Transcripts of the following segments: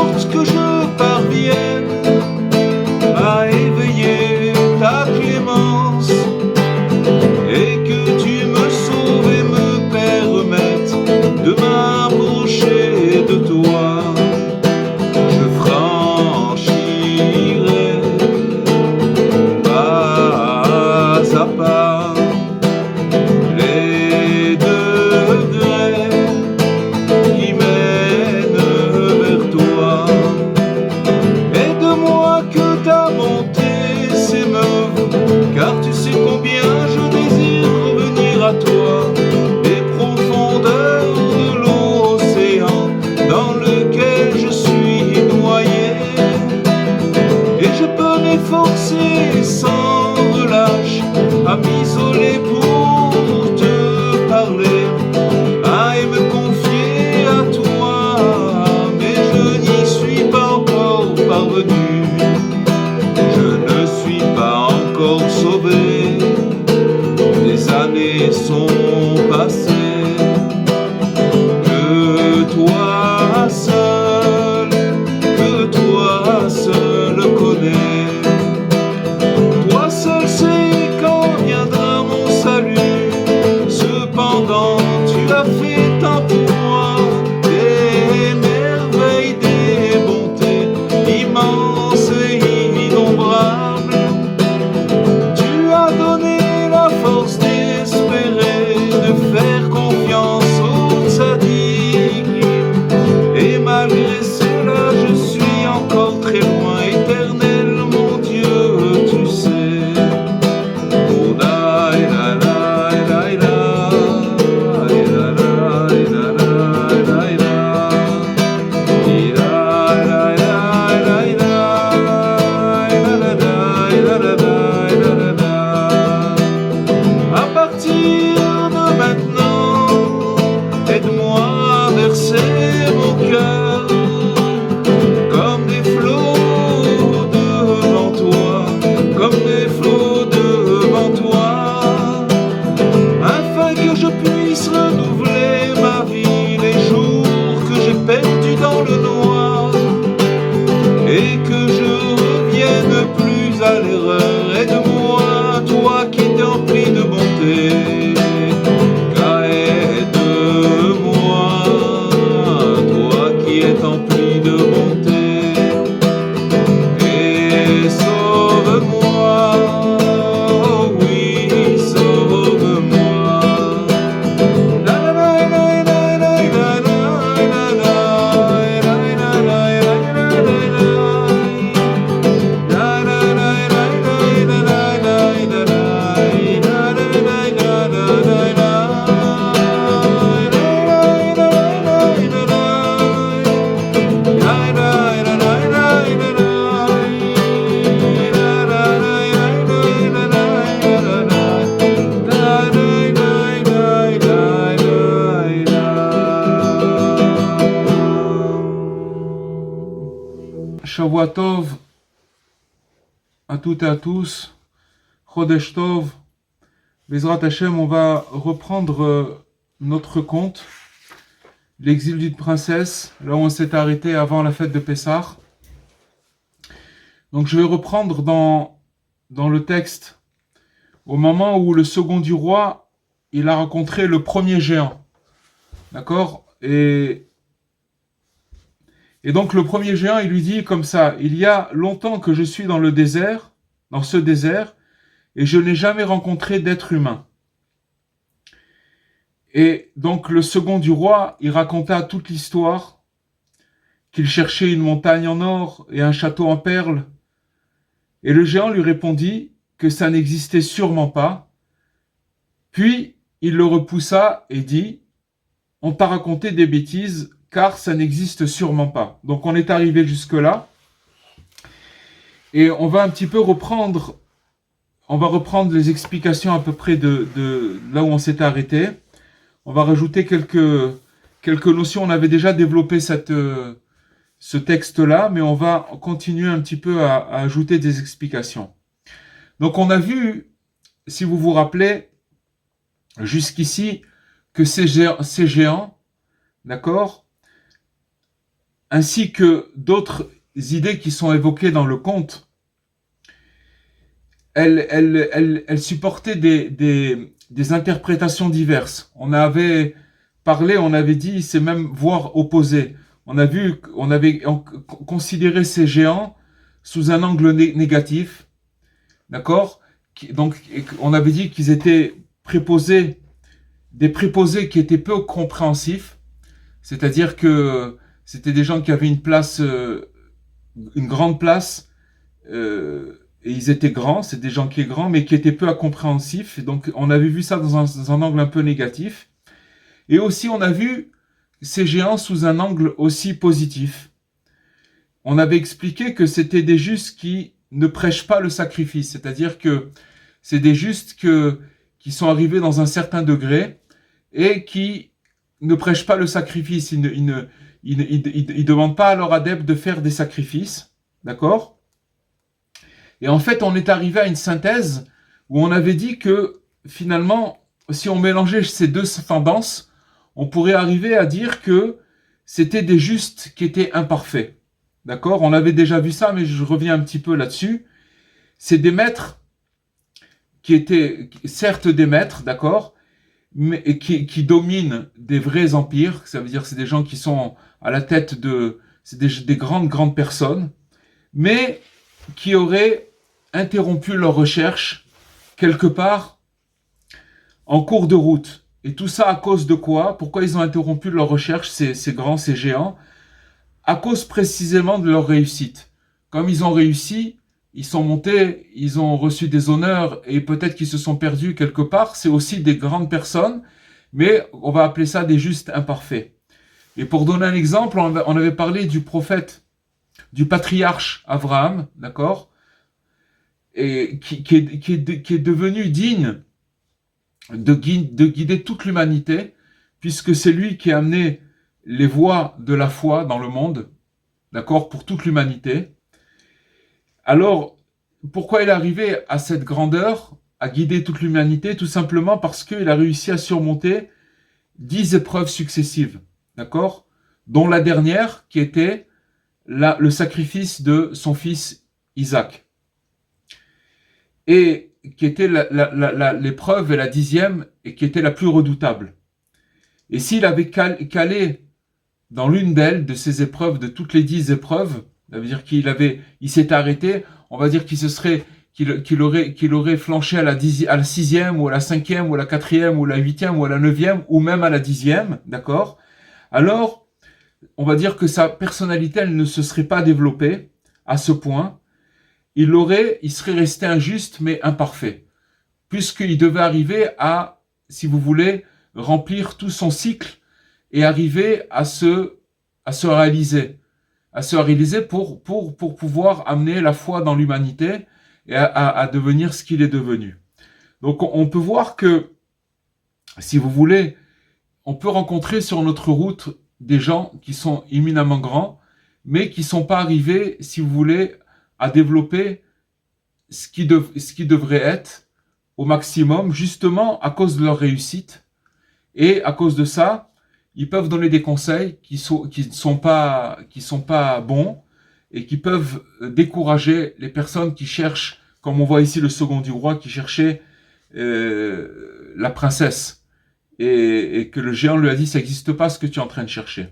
sorte que je parvienne à éveiller ta clémence et que tu me sauves et me permettes de m'approcher de toi. Je franchirai pas à pas les degrés qui mènent vers toi. Aide-moi que ta bonté s'émeuve, car tu sais combien je désire revenir à toi, des profondeurs de l'océan dans lequel je suis noyé. Et je peux m'efforcer sans relâche à m'isoler pour te parler, et me confier à toi, mais je n'y suis pas encore parvenu. Je ne suis pas encore sauvé. Des années sont passées. Que toi seul connais. Toi seul sais quand viendra mon salut. Cependant, tu as fait tant pour moi, des merveilles, des bontés immenses et innombrables. Tu as donné la force d'espérer, de faire confiance aux tzadikim. Et malgré cela, je suis encore très loin, éternel mon Dieu, tu sais. Oh la la la la la. À partir de maintenant, aide-moi à verser mon cœur comme des flots devant toi, comme des flots devant toi, afin que je puisse renouveler ma vie les jours que j'ai perdus dans le noir, et que je revienne plus à l'erreur. Aide-moi, toi qui t'es empli de bonté. Aide-moi, toi qui es empli de bonté, et sauve-moi, oh oui, sauve-moi. La la la la la la la la la la la la la Shavua Tov à toutes et à tous, Chodesh Tov, Bezrat Hashem. On va reprendre notre conte, l'exil d'une princesse, là où on s'est arrêté avant la fête de Pessah. Donc je vais reprendre dans le texte, au moment où le second du roi, il a rencontré le premier géant. D'accord ? Et donc le premier géant, il lui dit comme ça: il y a longtemps que je suis dans le désert, dans ce désert, et je n'ai jamais rencontré d'être humain. Et donc le second du roi, il raconta toute l'histoire, qu'il cherchait une montagne en or et un château en perles. Et le géant lui répondit que ça n'existait sûrement pas. Puis il le repoussa et dit: on t'a raconté des bêtises, car ça n'existe sûrement pas. Donc on est arrivé jusque-là, et on va un petit peu reprendre les explications à peu près de là où on s'était arrêté. On va rajouter quelques notions. On avait déjà développé ce texte-là, mais on va continuer un petit peu à ajouter des explications. Donc on a vu, si vous vous rappelez, jusqu'ici, que ces géants, d'accord, ainsi que d'autres idées qui sont évoquées dans le conte, elles supportaient des interprétations diverses. On avait parlé, on avait dit, c'est même voire opposé. On avait considéré ces géants sous un angle négatif, d'accord? Donc, on avait dit qu'ils étaient préposés, des préposés qui étaient peu compréhensifs, c'est-à-dire que c'était des gens qui avaient une place, une grande place, et ils étaient grands, c'est des gens qui étaient grands, mais qui étaient peu compréhensifs. Et donc, on avait vu ça dans un angle un peu négatif. Et aussi, on a vu ces géants sous un angle aussi positif. On avait expliqué que c'était des justes qui ne prêchent pas le sacrifice, c'est-à-dire que c'est des justes qui sont arrivés dans un certain degré et qui ne prêchent pas le sacrifice. Ils ne demandent pas à leurs adeptes de faire des sacrifices, d'accord? Et en fait, on est arrivé à une synthèse où on avait dit que finalement, si on mélangeait ces deux tendances, on pourrait arriver à dire que c'était des justes qui étaient imparfaits. D'accord? On avait déjà vu ça, mais je reviens un petit peu là-dessus. C'est des maîtres qui étaient certes des maîtres, d'accord, mais qui dominent des vrais empires. Ça veut dire que c'est des gens qui sont à la tête de... C'est des grandes personnes, mais qui auraient interrompu leur recherche quelque part en cours de route. Et tout ça à cause de quoi? Pourquoi ils ont interrompu leur recherche, ces grands, ces géants? À cause précisément de leur réussite. Comme ils ont réussi, ils sont montés, ils ont reçu des honneurs et peut-être qu'ils se sont perdus quelque part. C'est aussi des grandes personnes, mais on va appeler ça des justes imparfaits. Et pour donner un exemple, on avait parlé du prophète, du patriarche Abraham, d'accord, et qui est devenu digne de guider toute l'humanité, puisque c'est lui qui a amené les voies de la foi dans le monde, d'accord, pour toute l'humanité. Alors, pourquoi il est arrivé à cette grandeur, à guider toute l'humanité? Tout simplement parce qu'il a réussi à surmonter 10 épreuves successives, d'accord, dont la dernière qui était le sacrifice de son fils Isaac. Et qui était l'épreuve et la 10e, et qui était la plus redoutable. Et s'il avait calé dans l'une d'elles, de ces épreuves, de toutes les 10 épreuves, ça veut dire il s'était arrêté, on va dire qu'il aurait flanché à la 6e, ou à la 5e, ou à la 4e, ou à la 8e, ou à la 9e, ou même à la 10e, d'accord? Alors, on va dire que sa personnalité, elle ne se serait pas développée à ce point. Il serait resté injuste, mais imparfait. Puisqu'il devait arriver à, si vous voulez, remplir tout son cycle et arriver à se réaliser. À se réaliser pour pouvoir amener la foi dans l'humanité et à devenir ce qu'il est devenu. Donc on peut voir que, si vous voulez, on peut rencontrer sur notre route des gens qui sont éminemment grands, mais qui ne sont pas arrivés, si vous voulez, à développer ce qui devrait être au maximum, justement à cause de leur réussite. Et à cause de ça, ils peuvent donner des conseils qui ne sont pas bons et qui peuvent décourager les personnes qui cherchent, comme on voit ici le second du roi qui cherchait la princesse. Et que le géant lui a dit, ça n'existe pas ce que tu es en train de chercher.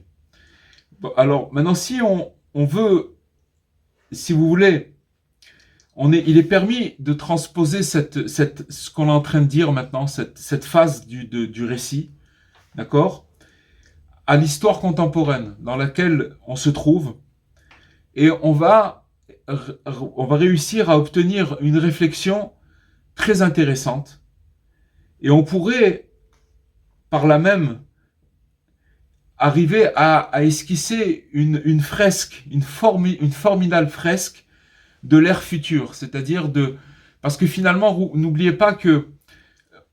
Bon, alors maintenant, si on veut, si vous voulez, il est permis de transposer ce qu'on est en train de dire maintenant, cette phase du récit, d'accord, à l'histoire contemporaine dans laquelle on se trouve, et on va réussir à obtenir une réflexion très intéressante, et on pourrait, par là même, arriver à esquisser une fresque, une formidable fresque de l'ère future, c'est-à-dire parce que finalement, n'oubliez pas que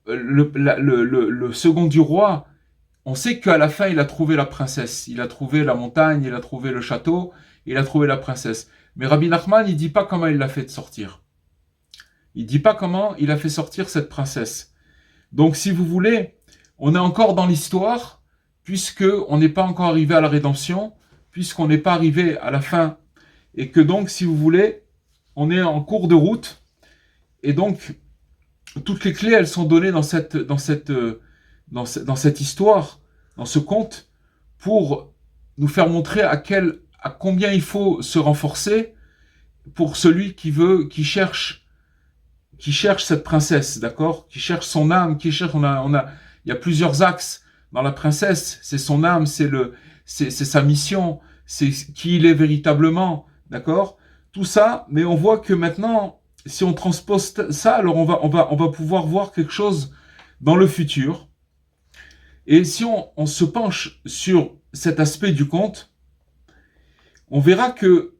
le second du roi, on sait qu'à la fin, il a trouvé la princesse, il a trouvé la montagne, il a trouvé le château, il a trouvé la princesse. Mais Rabbi Nachman, il dit pas comment il l'a fait sortir. Il dit pas comment il a fait sortir cette princesse. Donc, si vous voulez, on est encore dans l'histoire, puisque on n'est pas encore arrivé à la rédemption, puisqu'on n'est pas arrivé à la fin, et que donc, si vous voulez, on est en cours de route, et donc, toutes les clés, elles sont données dans cette histoire, dans ce conte, pour nous faire montrer à combien il faut se renforcer pour celui qui cherche cette princesse, d'accord? Qui cherche son âme, il y a plusieurs axes dans la princesse. C'est son âme, c'est sa mission, c'est qui il est véritablement, d'accord? Tout ça, mais on voit que maintenant, si on transpose ça, alors on va pouvoir voir quelque chose dans le futur. Et si on se penche sur cet aspect du conte, on verra que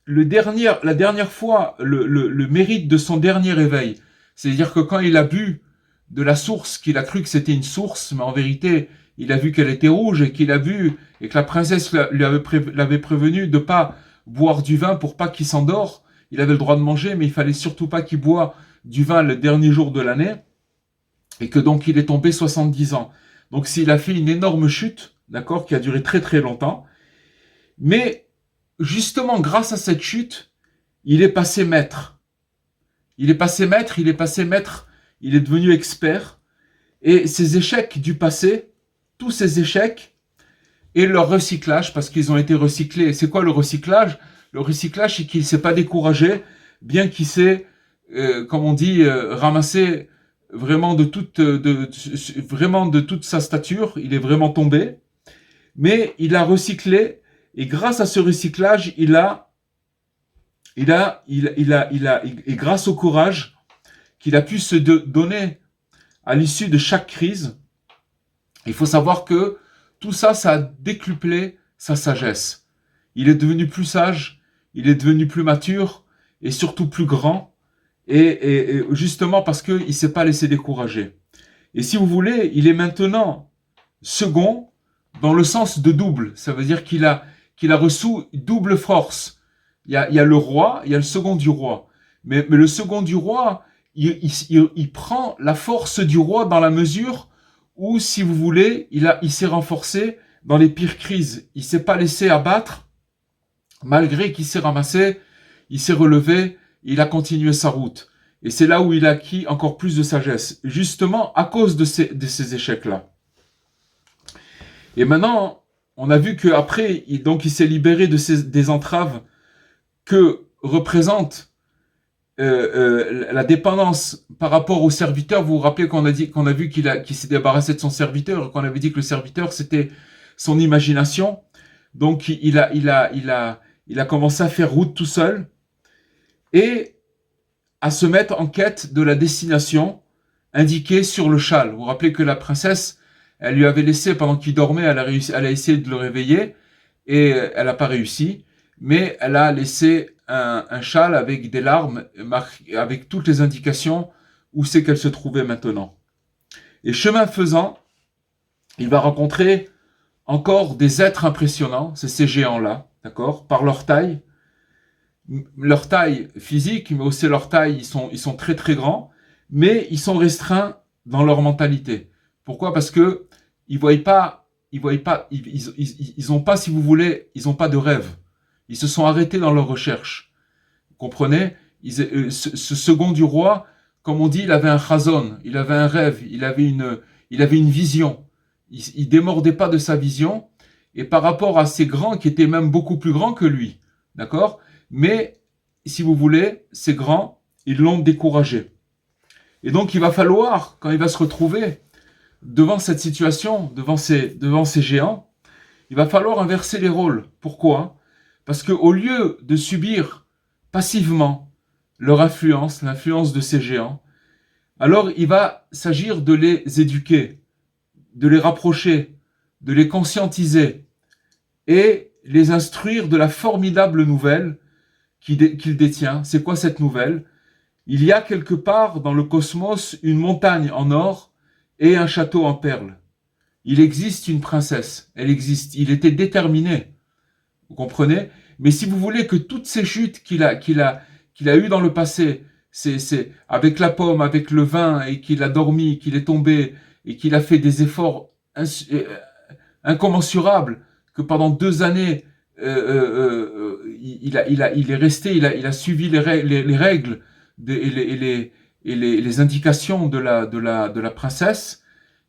la dernière fois, le mérite de son dernier réveil, c'est-à-dire que quand il a bu de la source, qu'il a cru que c'était une source, mais en vérité, il a vu qu'elle était rouge et qu'il a bu, et que la princesse l'avait prévenu de pas boire du vin pour pas qu'il s'endort. Il avait le droit de manger, mais il fallait surtout pas qu'il boive du vin le dernier jour de l'année, et que donc il est tombé 70 ans. Donc s'il a fait une énorme chute, d'accord, qui a duré très très longtemps, mais justement, grâce à cette chute, il est passé maître. Il est passé maître, il est devenu expert. Et ces échecs du passé, tous ces échecs, et leur recyclage, parce qu'ils ont été recyclés. C'est quoi le recyclage? Le recyclage, c'est qu'il ne s'est pas découragé, bien qu'il s'est, comme on dit, ramassé vraiment vraiment de toute sa stature. Il est vraiment tombé. Mais il a recyclé. Et grâce à ce recyclage, et grâce au courage qu'il a pu se donner à l'issue de chaque crise, il faut savoir que tout ça, ça a décuplé sa sagesse. Il est devenu plus sage, il est devenu plus mature, et surtout plus grand, et justement parce qu'il ne s'est pas laissé décourager. Et si vous voulez, il est maintenant second dans le sens de double. Ça veut dire qu'il a reçu double force. Il y a le roi, il y a le second du roi. Mais le second du roi, il prend la force du roi dans la mesure où, si vous voulez, il s'est renforcé dans les pires crises. Il s'est pas laissé abattre, malgré qu'il s'est ramassé, il s'est relevé, il a continué sa route. Et c'est là où il a acquis encore plus de sagesse, justement à cause de ces échecs-là. Et maintenant, on a vu qu'après, il s'est libéré des entraves que représente la dépendance par rapport au serviteur. Vous vous rappelez qu'on a vu qu'il s'est débarrassé de son serviteur, qu'on avait dit que le serviteur c'était son imagination. Donc il a commencé à faire route tout seul et à se mettre en quête de la destination indiquée sur le châle. Vous vous rappelez que la princesse, elle lui avait laissé pendant qu'il dormait, elle a essayé de le réveiller et elle n'a pas réussi, mais elle a laissé un châle avec des larmes, avec toutes les indications où c'est qu'elle se trouvait maintenant. Et chemin faisant, il va rencontrer encore des êtres impressionnants, c'est ces géants-là, d'accord, par leur taille physique, mais aussi leur taille, ils sont très très grands, mais ils sont restreints dans leur mentalité. Pourquoi? Parce que ils ont pas, si vous voulez, ils ont pas de rêve. Ils se sont arrêtés dans leur recherche. Vous comprenez? Ce second du roi, comme on dit, il avait un chazon, il avait un rêve, il avait une vision. Il démordait pas de sa vision. Et par rapport à ces grands qui étaient même beaucoup plus grands que lui, d'accord? Mais, si vous voulez, ces grands, ils l'ont découragé. Et donc, il va falloir, quand il va se retrouver devant cette situation, devant ces géants, il va falloir inverser les rôles. Pourquoi? Parce qu'au lieu de subir passivement leur influence, l'influence de ces géants, alors il va s'agir de les éduquer, de les rapprocher, de les conscientiser et les instruire de la formidable nouvelle qu'il détient. C'est quoi cette nouvelle? Il y a quelque part dans le cosmos une montagne en or et un château en perles. Il existe une princesse, elle existe, il était déterminé, vous comprenez? Mais si vous voulez que toutes ces chutes qu'il a eues dans le passé, c'est avec la pomme, avec le vin, et qu'il a dormi, qu'il est tombé, et qu'il a fait des efforts incommensurables, que pendant 2 années, il est resté, il a suivi les règles et les indications de la princesse,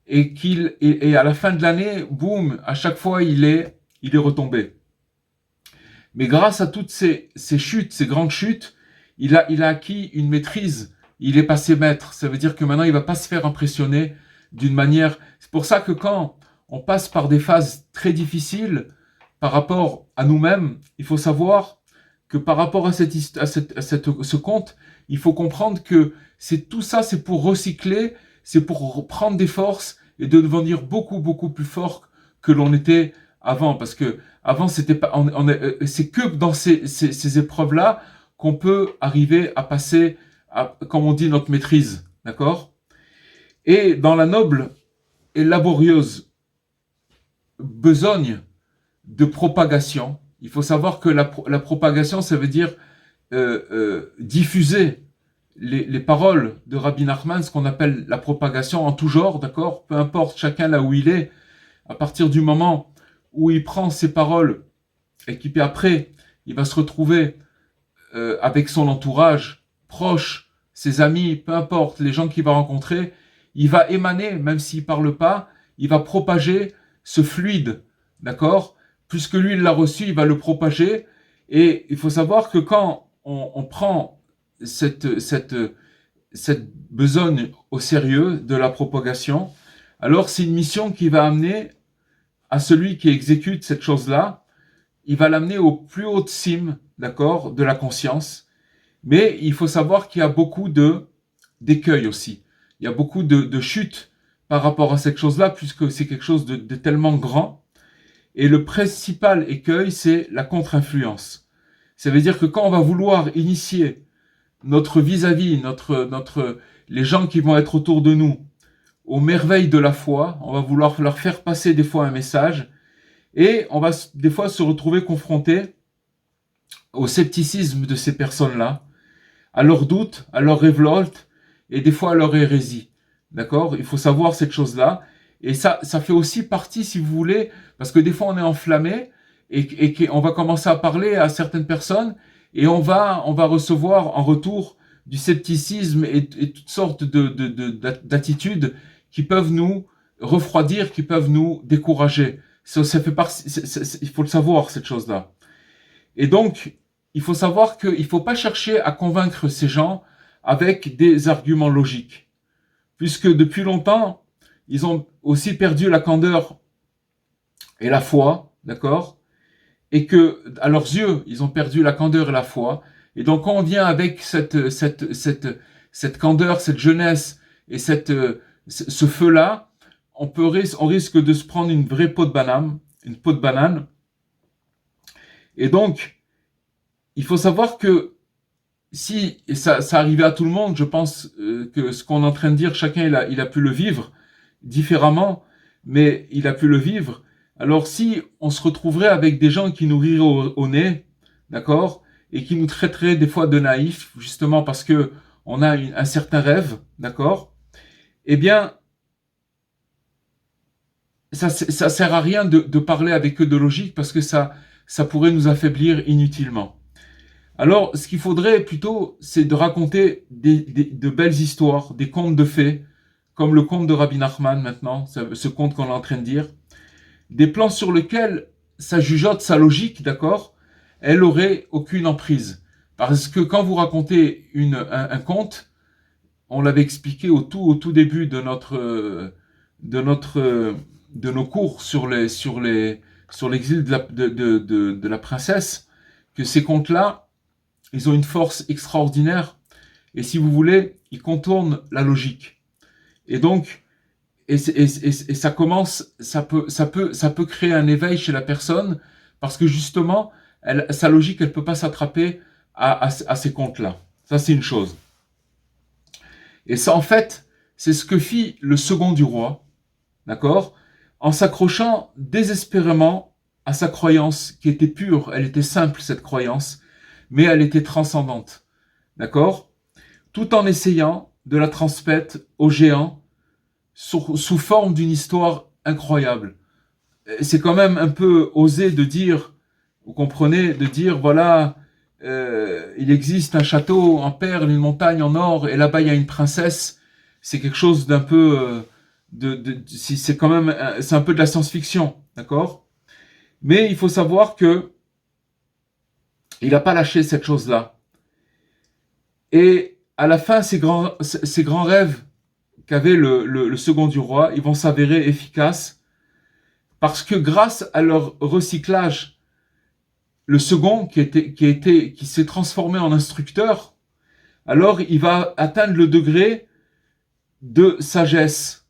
et à la fin de l'année, boum, à chaque fois, il est retombé. Mais grâce à toutes ces chutes, ces grandes chutes, il a acquis une maîtrise. Il est passé maître. Ça veut dire que maintenant, il va pas se faire impressionner d'une manière. C'est pour ça que quand on passe par des phases très difficiles par rapport à nous-mêmes, il faut savoir que par rapport à ce conte, il faut comprendre que tout ça, c'est pour recycler, c'est pour prendre des forces et de devenir beaucoup, beaucoup plus fort que l'on était avant. Parce que avant, c'était pas, c'est que dans ces épreuves-là qu'on peut arriver à passer, comme on dit, notre maîtrise. D'accord? Et dans la noble et laborieuse besogne de propagation, il faut savoir que la propagation, ça veut dire diffuser les paroles de Rabbi Nachman, ce qu'on appelle la propagation en tout genre, d'accord? Peu importe chacun là où il est, à partir du moment où il prend ces paroles et puis après, il va se retrouver avec son entourage proche, ses amis, peu importe, les gens qu'il va rencontrer, il va émaner, même s'il parle pas, il va propager ce fluide, d'accord? Puisque lui, il l'a reçu, il va le propager. Et il faut savoir que quand on prend cette besogne au sérieux de la propagation, alors c'est une mission qui va amener à celui qui exécute cette chose-là, il va l'amener au plus haut cime, d'accord, de la conscience. Mais il faut savoir qu'il y a beaucoup d'écueils aussi. Il y a beaucoup de chutes par rapport à cette chose-là, puisque c'est quelque chose de tellement grand. Et le principal écueil, c'est la contre-influence. Ça veut dire que quand on va vouloir initier notre vis-à-vis, les gens qui vont être autour de nous, aux merveilles de la foi, on va vouloir leur faire passer des fois un message, et on va des fois se retrouver confronté au scepticisme de ces personnes-là, à leurs doutes, à leurs révoltes, et des fois à leur hérésie. D'accord? Il faut savoir cette chose-là. Et ça fait aussi partie, si vous voulez, parce que des fois on est enflammé, et qu'on va commencer à parler à certaines personnes, et on va recevoir en retour du scepticisme et toutes sortes d'attitudes qui peuvent nous refroidir, qui peuvent nous décourager. Ça fait partie, il faut le savoir, cette chose-là. Et donc, il faut savoir qu'il ne faut pas chercher à convaincre ces gens avec des arguments logiques. Puisque depuis longtemps, ils ont aussi perdu la candeur et la foi, d'accord? Et que, à leurs yeux, ils ont perdu la candeur et la foi. Et donc, quand on vient avec cette candeur, cette jeunesse et ce feu-là, on risque de se prendre une vraie peau de banane. Et donc, il faut savoir que si et ça arrivait à tout le monde, je pense que ce qu'on est en train de dire, chacun il a pu le vivre différemment, mais il a pu le vivre. Alors si on se retrouverait avec des gens qui nous riraient au nez, d'accord, et qui nous traiteraient des fois de naïfs, justement parce que on a un certain rêve, d'accord, eh bien ça sert à rien de parler avec eux de logique parce que ça pourrait nous affaiblir inutilement. Alors, ce qu'il faudrait plutôt, c'est de raconter de belles histoires, des contes de fées, comme le conte de Rabbi Nachman maintenant, ce conte qu'on est en train de dire, des plans sur lesquels sa jugeote, sa logique, d'accord, elle aurait aucune emprise. Parce que quand vous racontez un conte, on l'avait expliqué au tout début de nos cours sur l'exil de la princesse, que ces contes-là, ils ont une force extraordinaire. Et si vous voulez, ils contournent la logique. Et donc, et ça commence, ça peut créer un éveil chez la personne parce que justement, sa logique, elle peut pas s'attraper à ces contes-là. Ça, c'est une chose. Et ça, en fait, c'est ce que fit le second du roi, d'accord, en s'accrochant désespérément à sa croyance qui était pure, elle était simple, cette croyance, mais elle était transcendante, d'accord, tout en essayant de la transmettre aux géants sous forme d'une histoire incroyable. C'est quand même un peu osé de dire, vous comprenez, de dire, voilà, il existe un château en perles, une montagne en or, et là-bas il y a une princesse, c'est quelque chose d'un peu, c'est quand même, c'est un peu de la science-fiction, d'accord? Mais il faut savoir que il n'a pas lâché cette chose-là. Et à la fin, ces grands rêves qu'avait le second du roi, ils vont s'avérer efficaces parce que grâce à leur recyclage, le second qui s'est transformé en instructeur, alors il va atteindre le degré de sagesse,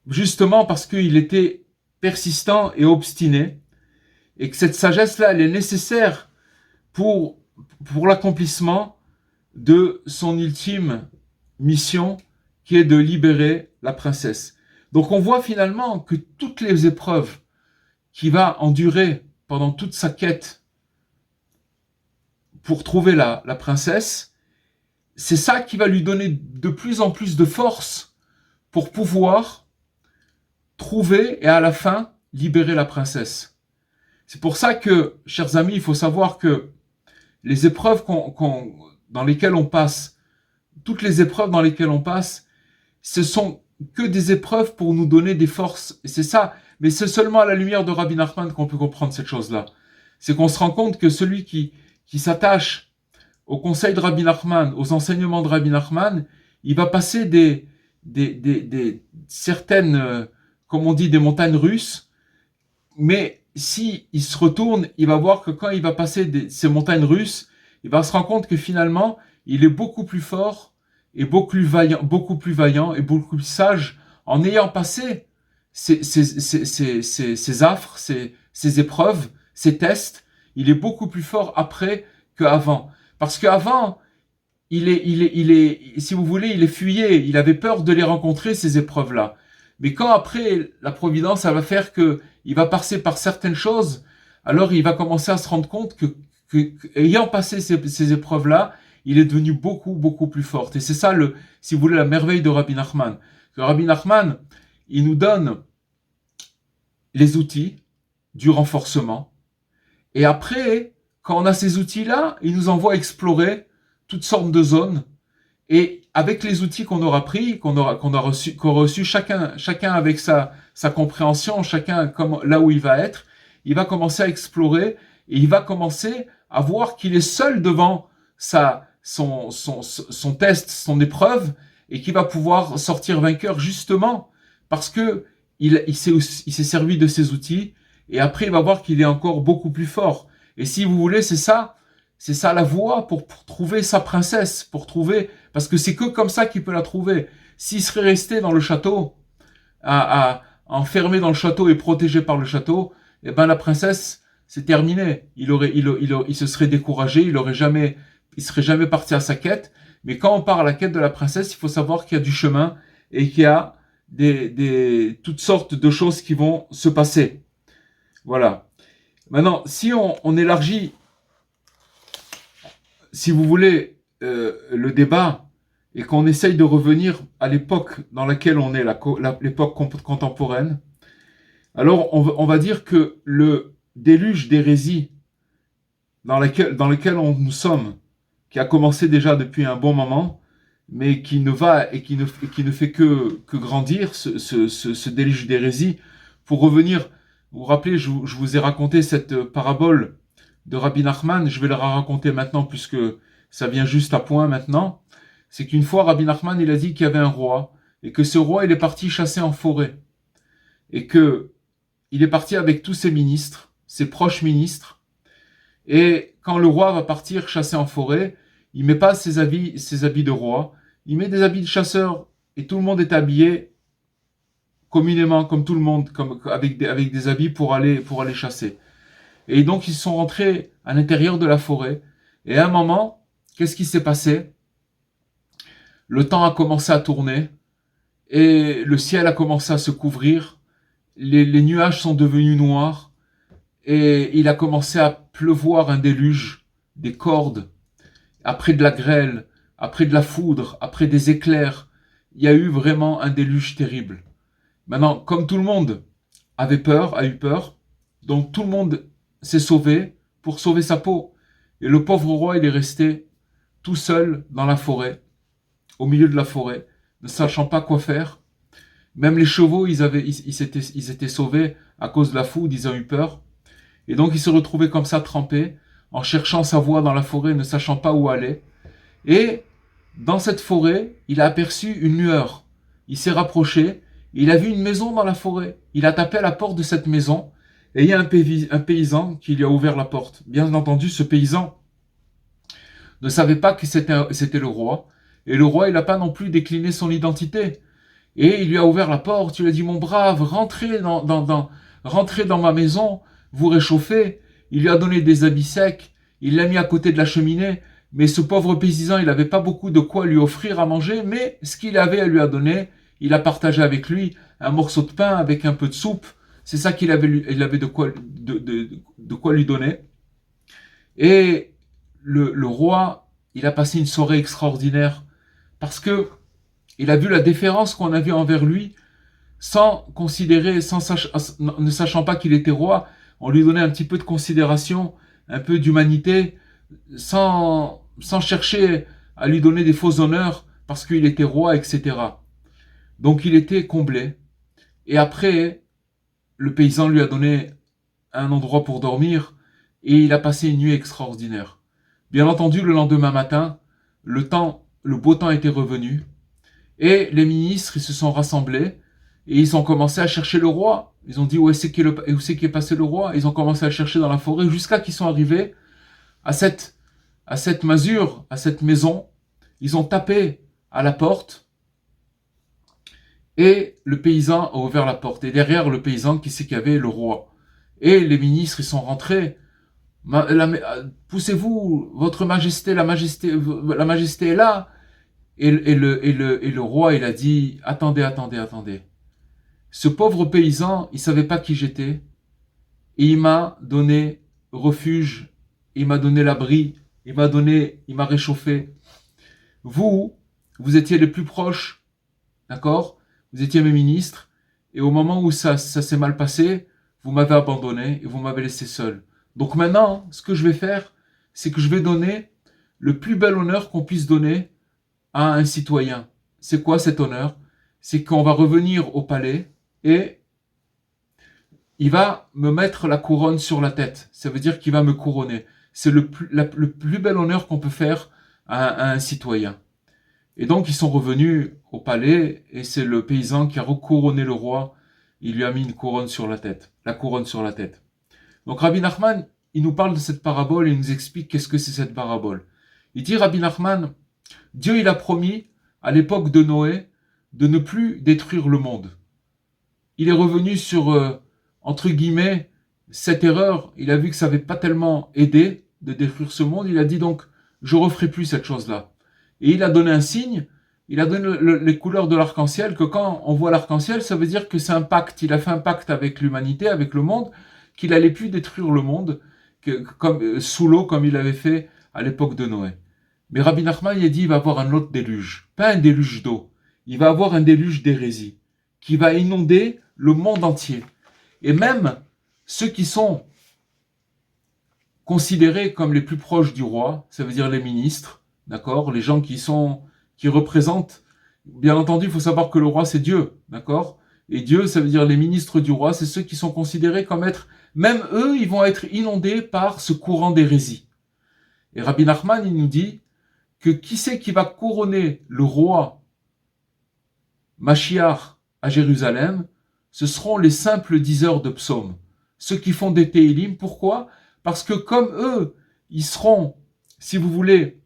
justement parce qu'il était persistant et obstiné, et que cette sagesse-là, elle est nécessaire pour, pour l'accomplissement de son ultime mission, qui est de libérer la princesse. Donc on voit finalement que toutes les épreuves qu'il va endurer pendant toute sa quête pour trouver la princesse, c'est ça qui va lui donner de plus en plus de force pour pouvoir trouver et à la fin libérer la princesse. C'est pour ça que, chers amis, il faut savoir que les épreuves dans lesquelles on passe, toutes les épreuves dans lesquelles on passe, ce sont que des épreuves pour nous donner des forces. Et c'est ça. Mais c'est seulement à la lumière de Rabbi Nachman qu'on peut comprendre cette chose-là. C'est qu'on se rend compte que celui qui s'attache au conseil de Rabbi Nachman, aux enseignements de Rabbi Nachman, il va passer certaines, comme on dit, des montagnes russes. Mais si il se retourne, il va voir que quand il va passer ces montagnes russes, il va se rendre compte que finalement, il est beaucoup plus fort et beaucoup plus vaillant et beaucoup plus sage en ayant passé ces affres, ces épreuves, ces tests. Il est beaucoup plus fort après qu'avant. Parce qu'avant, si vous voulez, il est fuyé. Il avait peur de les rencontrer, ces épreuves-là. Mais quand après, la providence, elle va faire que il va passer par certaines choses, alors il va commencer à se rendre compte que ayant passé ces épreuves-là, il est devenu beaucoup plus fort. Et c'est ça, si vous voulez, la merveille de Rabbi Nachman. Que Rabbi Nachman, il nous donne les outils du renforcement. Et après, quand on a ces outils-là, il nous envoie explorer toutes sortes de zones. Et avec les outils qu'on aura pris, qu'on aura reçu, chacun avec sa compréhension, chacun comme là où il va être, il va commencer à explorer et il va commencer à voir qu'il est seul devant son test, son épreuve, et qu'il va pouvoir sortir vainqueur justement parce que il s'est servi de ses outils, et après il va voir qu'il est encore beaucoup plus fort. Et si vous voulez, c'est ça la voie pour trouver sa princesse, parce que c'est que comme ça qu'il peut la trouver. S'il serait resté dans le château, enfermé dans le château et protégé par le château, eh ben la princesse, c'est terminé. Il se serait découragé, il serait jamais parti à sa quête. Mais quand on part à la quête de la princesse, il faut savoir qu'il y a du chemin et qu'il y a toutes sortes de choses qui vont se passer. Voilà. Maintenant, si on élargit, si vous voulez, le débat, et qu'on essaye de revenir à l'époque dans laquelle on est, l'époque contemporaine, alors on va dire que le déluge d'hérésie dans lequel nous sommes, qui a commencé déjà depuis un bon moment, mais qui ne fait que grandir, ce déluge d'hérésie. Pour revenir, vous vous rappelez, je vous ai raconté cette parabole de Rabbi Nachman, je vais la raconter maintenant puisque ça vient juste à point maintenant. C'est qu'une fois, Rabbi Nachman, il a dit qu'il y avait un roi, et que ce roi, il est parti chasser en forêt, et que il est parti avec tous ses ministres, ses proches ministres, et quand le roi va partir chasser en forêt, il met pas ses habits de roi, il met des habits de chasseur, et tout le monde est habillé communément, comme tout le monde, avec des habits pour aller chasser. Et donc ils sont rentrés à l'intérieur de la forêt, et à un moment, qu'est-ce qui s'est passé? Le temps a commencé à tourner, et le ciel a commencé à se couvrir, les nuages sont devenus noirs, et il a commencé à pleuvoir un déluge, des cordes, après de la grêle, après de la foudre, après des éclairs. Il y a eu vraiment un déluge terrible. Maintenant, comme tout le monde a eu peur, donc tout le monde s'est sauvé pour sauver sa peau. Et le pauvre roi, il est resté tout seul dans la forêt, au milieu de la forêt, ne sachant pas quoi faire. Même les chevaux, ils étaient sauvés à cause de la foudre, ils ont eu peur. Et donc, il se retrouvait comme ça, trempé, en cherchant sa voie dans la forêt, ne sachant pas où aller. Et dans cette forêt, il a aperçu une lueur. Il s'est rapproché, il a vu une maison dans la forêt. Il a tapé à la porte de cette maison, et il y a un paysan qui lui a ouvert la porte. Bien entendu, ce paysan ne savait pas que c'était le roi, et le roi, il n'a pas non plus décliné son identité. Et il lui a ouvert la porte, il lui a dit, mon brave, rentrez dans ma maison, vous réchauffez. Il lui a donné des habits secs, il l'a mis à côté de la cheminée, mais ce pauvre paysan, il n'avait pas beaucoup de quoi lui offrir à manger, mais ce qu'il avait, elle lui a donné, il a partagé avec lui un morceau de pain avec un peu de soupe, c'est ça il avait de quoi lui donner. Et le roi, il a passé une soirée extraordinaire, parce que il a vu la déférence qu'on avait envers lui, sans considérer, ne sachant pas qu'il était roi, on lui donnait un petit peu de considération, un peu d'humanité, sans chercher à lui donner des faux honneurs parce qu'il était roi, etc. Donc il était comblé. Et après, le paysan lui a donné un endroit pour dormir et il a passé une nuit extraordinaire. Bien entendu, le lendemain matin, le beau temps était revenu et les ministres ils se sont rassemblés et ils ont commencé à chercher le roi. Ils ont dit où est passé le roi. Ils ont commencé à le chercher dans la forêt jusqu'à qu'ils sont arrivés à cette masure, à cette maison. Ils ont tapé à la porte et le paysan a ouvert la porte. Et derrière le paysan, qui c'est qu'il y avait? Le roi. Et les ministres, ils sont rentrés. Poussez-vous, votre majesté, la majesté est là. Et le roi, il a dit, attendez. Ce pauvre paysan, il savait pas qui j'étais. Et il m'a donné refuge, il m'a donné l'abri, il m'a réchauffé. Vous étiez les plus proches, d'accord? Vous étiez mes ministres, et au moment où ça s'est mal passé, vous m'avez abandonné et vous m'avez laissé seul. Donc maintenant, ce que je vais faire, c'est que je vais donner le plus bel honneur qu'on puisse donner à un citoyen. C'est quoi cet honneur? C'est qu'on va revenir au palais et il va me mettre la couronne sur la tête. Ça veut dire qu'il va me couronner. C'est le plus bel honneur qu'on peut faire à un citoyen. Et donc ils sont revenus au palais et c'est le paysan qui a recouronné le roi. Il lui a mis une couronne sur la tête, la couronne sur la tête. Donc Rabbi Nachman, il nous parle de cette parabole et il nous explique qu'est-ce que c'est cette parabole. Il dit Rabbi Nachman, Dieu il a promis à l'époque de Noé de ne plus détruire le monde. Il est revenu sur, entre guillemets, cette erreur. Il a vu que ça n'avait pas tellement aidé de détruire ce monde. Il a dit donc, je ne referai plus cette chose-là. Et il a donné un signe, il a donné les couleurs de l'arc-en-ciel, que quand on voit l'arc-en-ciel, ça veut dire que c'est un pacte. Il a fait un pacte avec l'humanité, avec le monde, qu'il n'allait plus détruire le monde comme, sous l'eau comme il avait fait à l'époque de Noé. Mais Rabbi Nachman, il a dit, il va avoir un autre déluge. Pas un déluge d'eau. Il va avoir un déluge d'hérésie qui va inonder le monde entier. Et même ceux qui sont considérés comme les plus proches du roi, ça veut dire les ministres, d'accord, les gens qui représentent, bien entendu, il faut savoir que le roi c'est Dieu, d'accord, et Dieu, ça veut dire les ministres du roi, c'est ceux qui sont considérés comme être, même eux, ils vont être inondés par ce courant d'hérésie. Et Rabbi Nachman, il nous dit que qui c'est qui va couronner le roi Mashiach à Jérusalem? Ce seront les simples diseurs de psaumes, ceux qui font des Téhilim. Pourquoi? Parce que comme eux, ils seront, si vous voulez,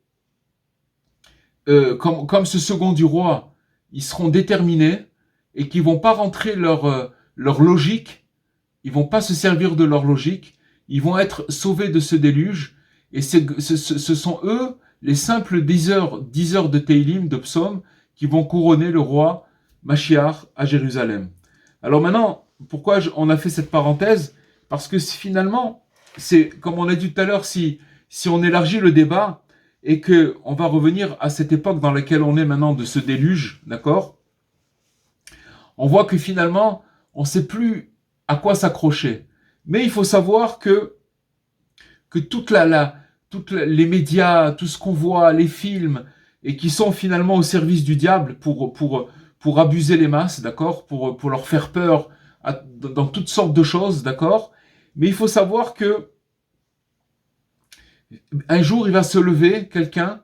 comme ce second du roi, ils seront déterminés et qu'ils vont pas rentrer leur logique, ils vont pas se servir de leur logique, ils vont être sauvés de ce déluge, et ce sont eux, les simples diseurs de Téhilim, de psaumes, qui vont couronner le roi Mashiach à Jérusalem. Alors maintenant, pourquoi on a fait cette parenthèse? Parce que finalement, c'est comme on a dit tout à l'heure, si on élargit le débat et que on va revenir à cette époque dans laquelle on est maintenant de ce déluge, d'accord? On voit que finalement, on ne sait plus à quoi s'accrocher. Mais il faut savoir que que les médias, tout ce qu'on voit, les films, et qui sont finalement au service du diable pour abuser les masses, d'accord, pour leur faire peur dans toutes sortes de choses, d'accord. Mais il faut savoir que un jour, il va se lever quelqu'un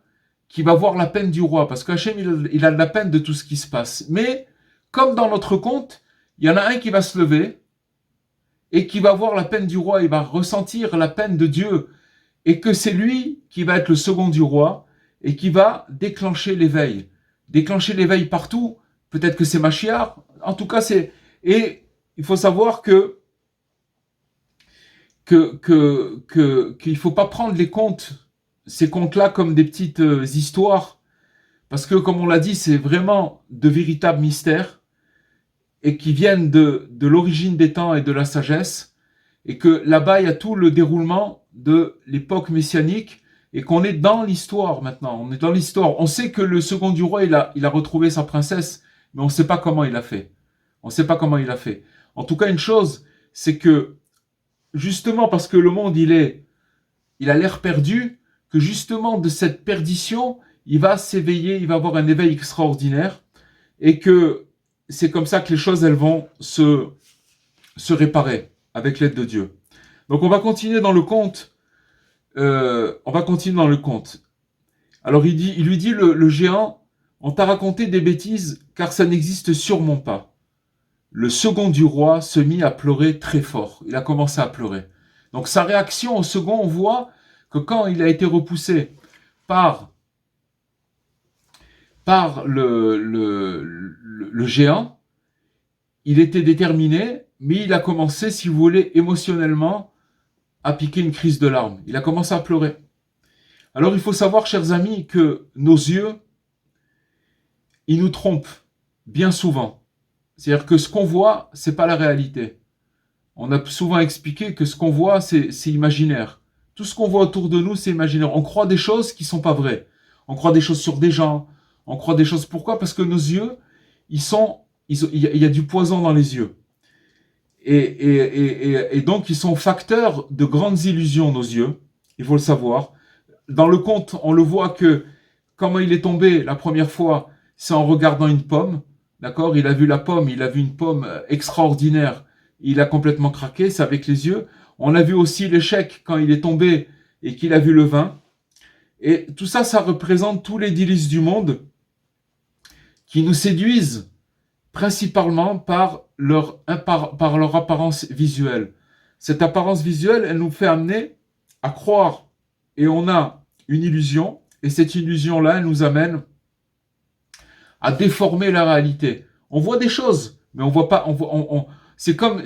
qui va voir la peine du roi, parce qu'Hachem, il a de la peine de tout ce qui se passe. Mais, comme dans notre conte, il y en a un qui va se lever et qui va voir la peine du roi, il va ressentir la peine de Dieu, et que c'est lui qui va être le second du roi, et qui va déclencher l'éveil. Déclencher l'éveil partout, peut-être que c'est Machiar, en tout cas c'est... Et il faut savoir qu'il faut pas prendre ces contes-là comme des petites histoires, parce que comme on l'a dit, c'est vraiment de véritables mystères, et qui viennent de l'origine des temps et de la sagesse, et que là-bas il y a tout le déroulement de l'époque messianique, et qu'on est dans l'histoire maintenant, on est dans l'histoire. On sait que le second du roi, il a retrouvé sa princesse, mais on ne sait pas comment il a fait. On ne sait pas comment il a fait. En tout cas, une chose, c'est que justement parce que le monde il a l'air perdu, que justement de cette perdition, il va s'éveiller, il va avoir un éveil extraordinaire, et que c'est comme ça que les choses elles vont se réparer avec l'aide de Dieu. Donc on va continuer dans le conte. Alors il lui dit le géant, on t'a raconté des bêtises car ça n'existe sûrement pas. Le second du roi se mit à pleurer très fort. Il a commencé à pleurer. Donc sa réaction au second, on voit que quand il a été repoussé par le géant, il était déterminé, mais il a commencé, si vous voulez, émotionnellement, à piquer une crise de larmes. Il a commencé à pleurer. Alors il faut savoir, chers amis, que nos yeux, ils nous trompent bien souvent. C'est-à-dire que ce qu'on voit, c'est pas la réalité. On a souvent expliqué que ce qu'on voit, c'est imaginaire. Tout ce qu'on voit autour de nous, c'est imaginaire. On croit des choses qui sont pas vraies. On croit des choses sur des gens. On croit des choses. Pourquoi ? Parce que nos yeux, il y a du poison dans les yeux. Et donc, ils sont facteurs de grandes illusions, nos yeux. Il faut le savoir. Dans le conte, on le voit que comment il est tombé la première fois, c'est en regardant une pomme. D'accord ? Il a vu la pomme, il a vu une pomme extraordinaire. Il a complètement craqué, c'est avec les yeux. On a vu aussi l'échec quand il est tombé et qu'il a vu le vin. Et tout ça, ça représente tous les délices du monde qui nous séduisent principalement par leur apparence visuelle. Cette apparence visuelle, elle nous fait amener à croire. Et on a une illusion, et cette illusion-là, elle nous amène à déformer la réalité. On voit des choses, mais on voit pas. C'est un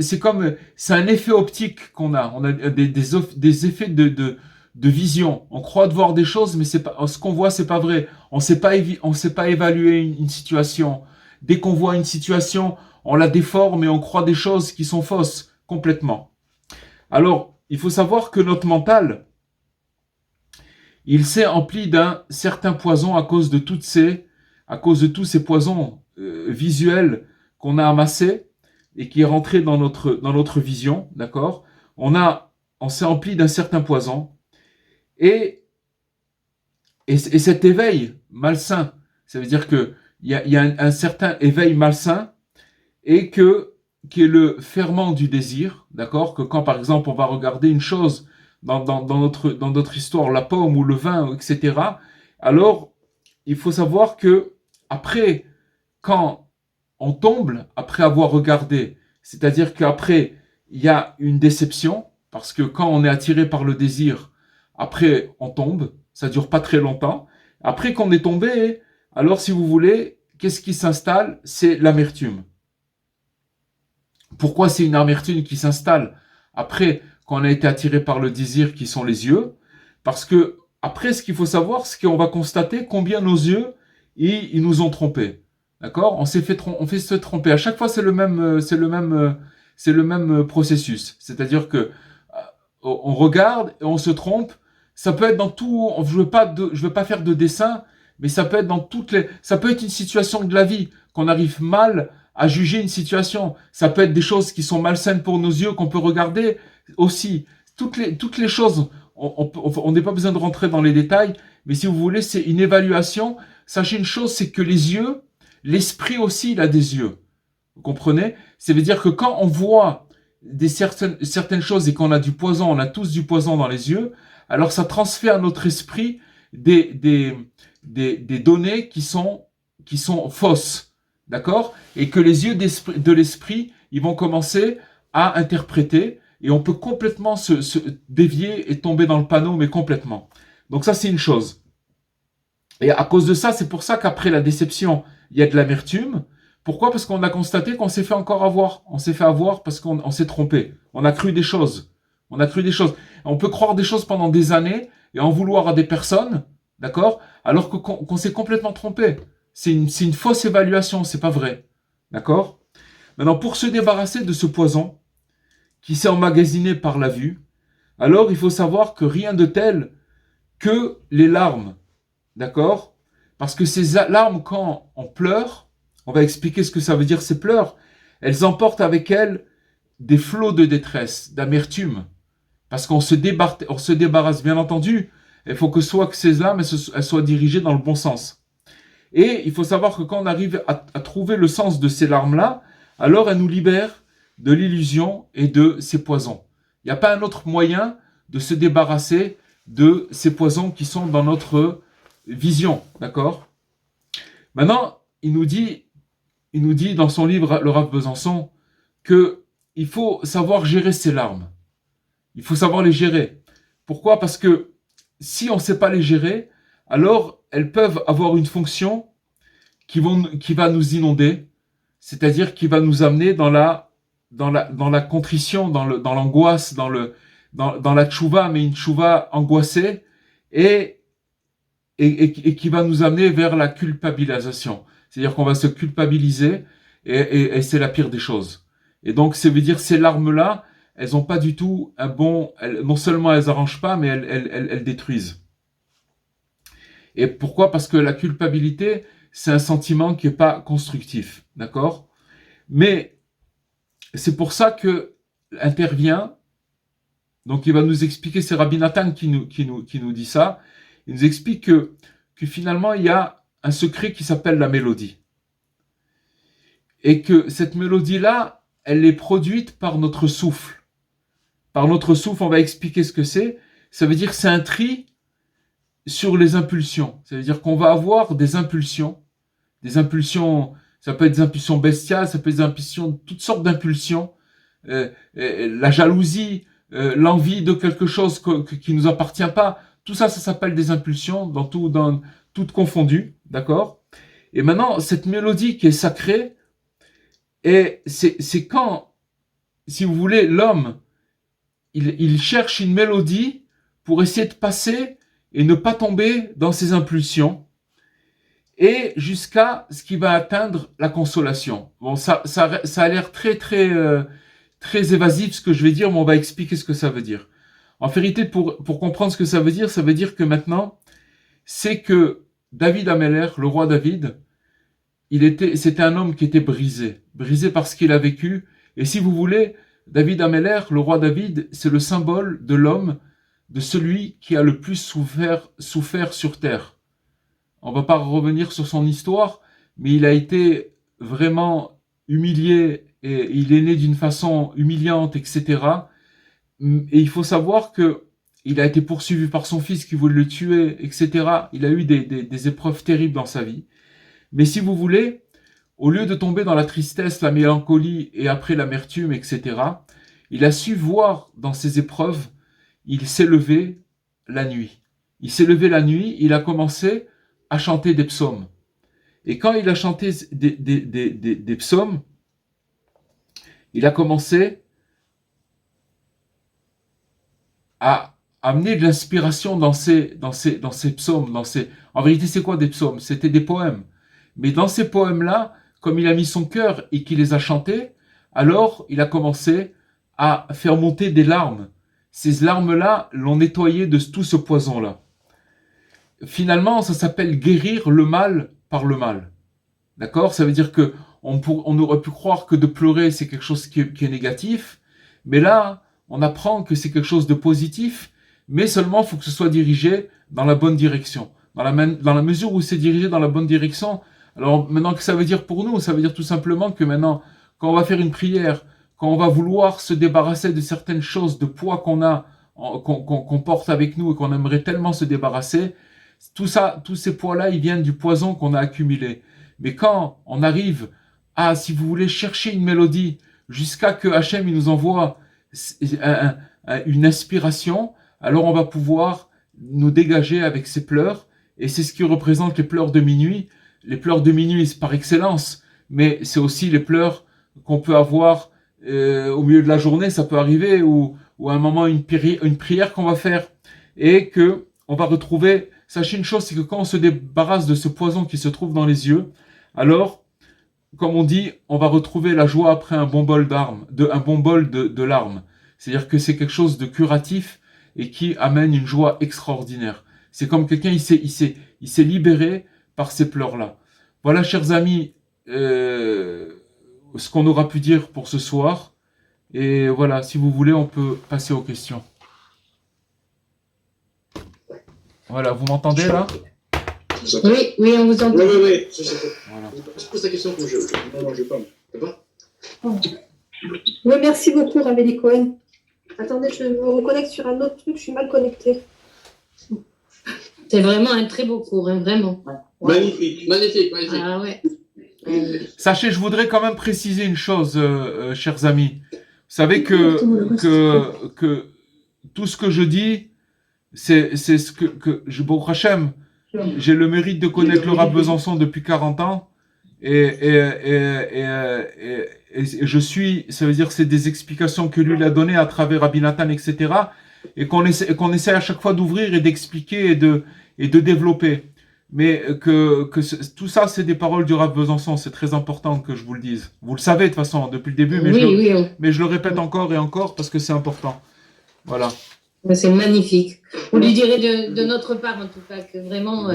effet optique qu'on a. On a des effets de vision. On croit de voir des choses, mais c'est pas ce qu'on voit, c'est pas vrai. On sait pas évaluer une situation. Dès qu'on voit une situation, on la déforme et on croit des choses qui sont fausses complètement. Alors, il faut savoir que notre mental, il s'est empli d'un certain poison à cause de tous ces poisons visuels qu'on a amassés et qui est rentré dans notre vision, d'accord ? On s'est empli d'un certain poison et cet éveil malsain, ça veut dire que il y a un certain éveil malsain et qui est le ferment du désir, d'accord ? Que quand par exemple on va regarder une chose dans notre histoire, la pomme ou le vin, etc. Alors il faut savoir que après, quand on tombe, après avoir regardé, c'est-à-dire qu'après il y a une déception, parce que quand on est attiré par le désir, après on tombe, ça dure pas très longtemps. Après qu'on est tombé, alors si vous voulez, qu'est-ce qui s'installe ? C'est l'amertume. Pourquoi c'est une amertume qui s'installe après qu'on a été attiré par le désir qui sont les yeux ? Parce que après, ce qu'il faut savoir, c'est qu'on va constater combien nos yeux ils nous ont trompés. D'accord ? On fait se tromper. À chaque fois, c'est le même processus. C'est-à-dire que on regarde et on se trompe. Ça peut être dans tout. Je veux pas faire de dessin, mais ça peut être dans ça peut être une situation de la vie qu'on arrive mal à juger une situation. Ça peut être des choses qui sont malsaines pour nos yeux qu'on peut regarder aussi. Toutes les choses. on n'est pas besoin de rentrer dans les détails, mais si vous voulez, c'est une évaluation. Sachez une chose, c'est que les yeux, l'esprit aussi, il a des yeux. Vous comprenez? Ça veut dire que quand on voit certaines choses et qu'on a du poison, on a tous du poison dans les yeux, alors ça transfère à notre esprit des données qui sont fausses. D'accord? Et que les yeux de l'esprit, ils vont commencer à interpréter et on peut complètement se dévier et tomber dans le panneau, mais complètement. Donc ça, c'est une chose. Et à cause de ça, c'est pour ça qu'après la déception, il y a de l'amertume. Pourquoi? Parce qu'on a constaté qu'on s'est fait encore avoir. On s'est fait avoir parce qu'on s'est trompé. On a cru des choses. On a cru des choses. On peut croire des choses pendant des années et en vouloir à des personnes, d'accord? Alors qu'on s'est complètement trompé. C'est une fausse évaluation, c'est pas vrai. D'accord? Maintenant, pour se débarrasser de ce poison qui s'est emmagasiné par la vue, alors il faut savoir que rien de tel que les larmes. D'accord? Parce que ces larmes, quand on pleure, on va expliquer ce que ça veut dire ces pleurs, elles emportent avec elles des flots de détresse, d'amertume. Parce qu'on se débarrasse, bien entendu. Il faut que ces larmes elles soient dirigées dans le bon sens. Et il faut savoir que quand on arrive à trouver le sens de ces larmes-là, alors elles nous libèrent de l'illusion et de ces poisons. Il n'y a pas un autre moyen de se débarrasser de ces poisons qui sont dans notre vision, d'accord? Maintenant, il nous dit dans son livre, le Rav Besançon, que il faut savoir gérer ses larmes. Il faut savoir les gérer. Pourquoi? Parce que si on ne sait pas les gérer, alors elles peuvent avoir une fonction qui va nous inonder, c'est-à-dire qui va nous amener dans la contrition, dans l'angoisse, dans la tchouva, mais une tchouva angoissée, et qui va nous amener vers la culpabilisation. C'est-à-dire qu'on va se culpabiliser et c'est la pire des choses. Et donc, ça veut dire ces larmes-là, elles n'ont pas du tout non seulement elles arrangent pas, mais elles détruisent. Et pourquoi? Parce que la culpabilité, c'est un sentiment qui n'est pas constructif. D'accord? Mais c'est pour ça que intervient, donc il va nous expliquer, c'est Rabbi Nathan qui nous dit ça, il nous explique que finalement il y a un secret qui s'appelle la mélodie. Et que cette mélodie-là, elle est produite par notre souffle. Par notre souffle, on va expliquer ce que c'est. Ça veut dire que c'est un tri sur les impulsions. Ça veut dire qu'on va avoir des impulsions, ça peut être des impulsions bestiales, ça peut être des impulsions, toutes sortes d'impulsions, la jalousie, l'envie de quelque chose qui nous appartient pas. Tout ça, ça s'appelle des impulsions, toutes confondues, d'accord? Et maintenant, cette mélodie qui est sacrée, et c'est quand, si vous voulez, l'homme, il cherche une mélodie pour essayer de passer et ne pas tomber dans ses impulsions, et jusqu'à ce qu'il va atteindre la consolation. Bon, ça a l'air très évasif ce que je vais dire, mais on va expliquer ce que ça veut dire. En vérité, pour comprendre ce que ça veut dire que maintenant, c'est que David Ameller, le roi David, c'était un homme qui était brisé par ce qu'il a vécu. Et si vous voulez, David Ameller, le roi David, c'est le symbole de l'homme, de celui qui a le plus souffert sur terre. On ne va pas revenir sur son histoire, mais il a été vraiment humilié et il est né d'une façon humiliante, etc. Et il faut savoir que il a été poursuivi par son fils qui voulait le tuer, etc. Il a eu des épreuves terribles dans sa vie. Mais si vous voulez, au lieu de tomber dans la tristesse, la mélancolie et après l'amertume, etc., il a su voir dans ces épreuves, il s'est levé la nuit. Il s'est levé la nuit, il a commencé à chanter des psaumes. Et quand il a chanté des psaumes, il a commencé à amener de l'inspiration dans ces psaumes. En vérité, c'est quoi des psaumes? C'était des poèmes. Mais dans ces poèmes-là, comme il a mis son cœur et qu'il les a chantés, alors il a commencé à faire monter des larmes. Ces larmes-là l'ont nettoyé de tout ce poison-là. Finalement, ça s'appelle guérir le mal par le mal. D'accord? Ça veut dire que on aurait pu croire que de pleurer, c'est quelque chose qui est négatif, mais là, on apprend que c'est quelque chose de positif, mais seulement il faut que ce soit dirigé dans la bonne direction. Dans la mesure où c'est dirigé dans la bonne direction, alors maintenant, que ça veut dire pour nous? Ça veut dire tout simplement que maintenant, quand on va faire une prière, quand on va vouloir se débarrasser de certaines choses, de poids qu'on a, qu'on porte avec nous et qu'on aimerait tellement se débarrasser, tout ça, tous ces poids-là, ils viennent du poison qu'on a accumulé. Mais quand on arrive à, si vous voulez, chercher une mélodie jusqu'à que Hachem il nous envoie une inspiration, alors on va pouvoir nous dégager avec ces pleurs. Et c'est ce qui représente les pleurs de minuit. Les pleurs de minuit, c'est par excellence, mais c'est aussi les pleurs qu'on peut avoir au milieu de la journée, ça peut arriver, ou à un moment, une prière qu'on va faire, et que on va retrouver. Sachez une chose, c'est que quand on se débarrasse de ce poison qui se trouve dans les yeux, alors, comme on dit, on va retrouver la joie après un bon bol de larmes. C'est-à-dire que c'est quelque chose de curatif et qui amène une joie extraordinaire. C'est comme quelqu'un, il s'est libéré par ces pleurs-là. Voilà, chers amis, ce qu'on aura pu dire pour ce soir. Et voilà, si vous voulez, on peut passer aux questions. Voilà, vous m'entendez là? Oui, on vous entend. Oui. Voilà. Je pose la question comme je parle. Ça va? Oui, merci beaucoup, Ravéli Cohen. Attendez, je me reconnecte sur un autre truc, je suis mal connectée. C'est vraiment un très beau cours, hein, vraiment. Ouais. Magnifique. Ah ouais. Sachez, je voudrais quand même préciser une chose, chers amis. Vous savez que tout ce que je dis, c'est ce que Baruch Hashem, j'ai le mérite de connaître le Rav Besançon depuis 40 ans. Et je suis, ça veut dire que c'est des explications que lui a données à travers Rabbi Nathan, etc. Et qu'on essaie à chaque fois d'ouvrir et d'expliquer et de développer. Mais tout ça, c'est des paroles du Rav Besançon. C'est très important que je vous le dise. Vous le savez de toute façon depuis le début, mais je le répète encore et encore parce que c'est important. Voilà. C'est magnifique. Vous lui direz de notre part, en tout cas, que vraiment,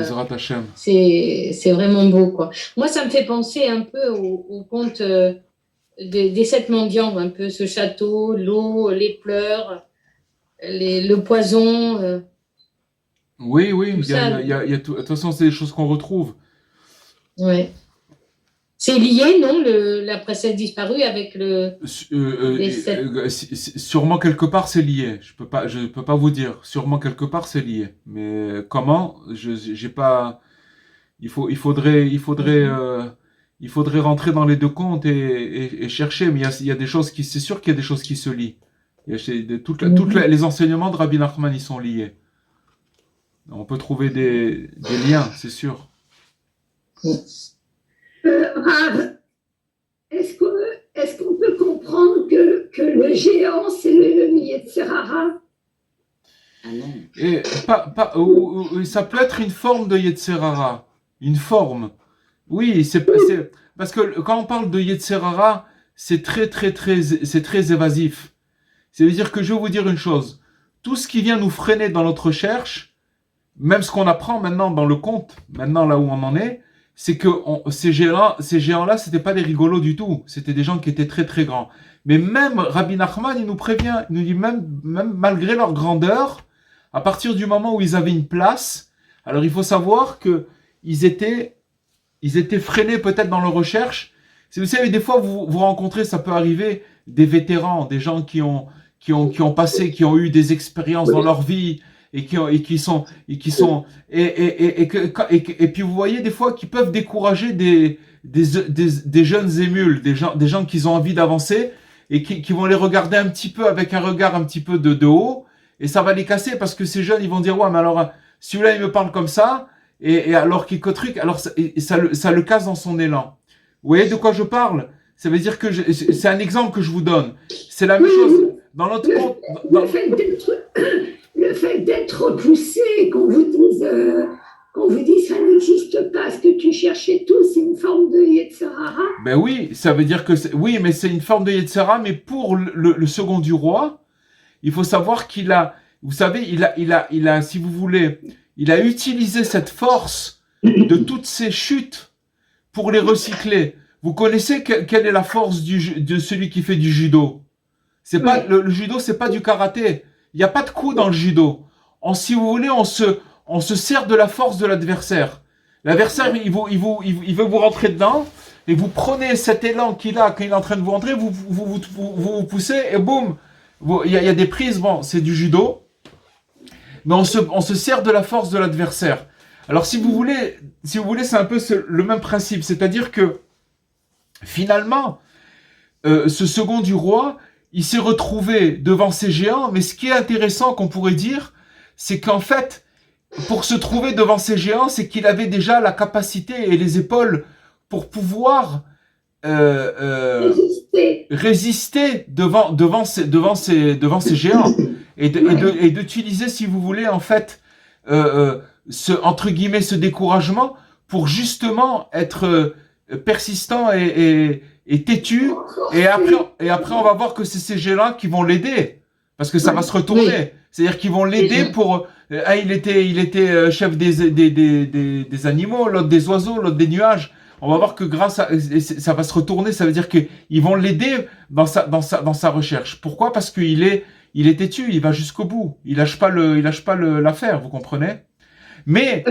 c'est vraiment beau, quoi. Moi, ça me fait penser un peu au conte des 7 mendiants, un peu ce château, l'eau, les pleurs, le poison. Oui, il y a de toute façon, c'est des choses qu'on retrouve. Ouais. C'est lié, non, la princesse disparue avec sûrement quelque part c'est lié. Je peux pas vous dire. Sûrement quelque part c'est lié. Mais comment? J'ai pas. Il faudrait rentrer dans les deux comptes et chercher. Mais il y a des choses c'est sûr qu'il y a des choses qui se lient. Les enseignements de Rabbi Nachman ils sont liés. On peut trouver des liens, c'est sûr. Rav, est-ce qu'on peut comprendre que le géant, c'est le Yetzerara? Ah non. Et ça peut être une forme de Yetzerara. Une forme. Oui, c'est parce que quand on parle de Yetzerara, c'est très évasif. C'est-à-dire que je vais vous dire une chose. Tout ce qui vient nous freiner dans notre recherche, même ce qu'on apprend maintenant dans le conte, maintenant là où on en est, c'est que ces géants-là, c'était pas des rigolos du tout. C'était des gens qui étaient très très grands. Mais même Rabbi Nachman, il nous prévient, il nous dit même malgré leur grandeur, à partir du moment où ils avaient une place, alors il faut savoir que ils étaient freinés peut-être dans leur recherche. Vous savez, des fois vous rencontrez, ça peut arriver, des vétérans, des gens qui ont eu des expériences dans leur vie. Et puis vous voyez des fois qui peuvent décourager des jeunes émules, des gens qui ont envie d'avancer et qui vont les regarder un petit peu avec un regard un petit peu de haut, et ça va les casser parce que ces jeunes ils vont dire ouais mais alors celui-là il me parle comme ça et alors qu'il truc, alors ça le casse dans son élan. Vous voyez de quoi je parle? Ça veut dire que c'est un exemple que je vous donne. C'est la même chose dans notre compte. Le fait d'être repoussé, qu'on vous dise ça n'existe pas, ce que tu cherchais tout, c'est une forme de Yetzerara. Ben oui, ça veut dire que oui, mais c'est une forme de Yetzerara, mais pour le second du roi, il faut savoir qu'il a, vous savez, il a, si vous voulez, il a utilisé cette force de toutes ces chutes pour les recycler. Vous connaissez quelle est la force de celui qui fait du judo? C'est pas le judo, c'est pas du karaté. Il n'y a pas de coup dans le judo. si vous voulez, on se sert de la force de l'adversaire. L'adversaire, il veut vous rentrer dedans, et vous prenez cet élan qu'il a quand il est en train de vous rentrer, vous poussez, et boum, il y a des prises, bon, c'est du judo, mais on se sert de la force de l'adversaire. Alors si vous voulez, c'est un peu le même principe, c'est-à-dire que finalement, ce second du roi, il s'est retrouvé devant ces géants, mais ce qui est intéressant qu'on pourrait dire, c'est qu'en fait, pour se trouver devant ces géants, c'est qu'il avait déjà la capacité et les épaules pour pouvoir résister devant ces géants et d'utiliser, si vous voulez, en fait, entre guillemets, ce découragement pour justement être persistant et têtu. Et après, on va voir que c'est ces géants qui vont l'aider parce que ça va se retourner. C'est-à-dire qu'ils vont l'aider pour... il était chef des animaux, l'autre des oiseaux, l'autre des nuages. On va voir que ça va se retourner. Ça veut dire qu'ils vont l'aider dans sa recherche. Pourquoi? Parce qu'il est têtu, il va jusqu'au bout. Il lâche pas l'affaire, vous comprenez? Mais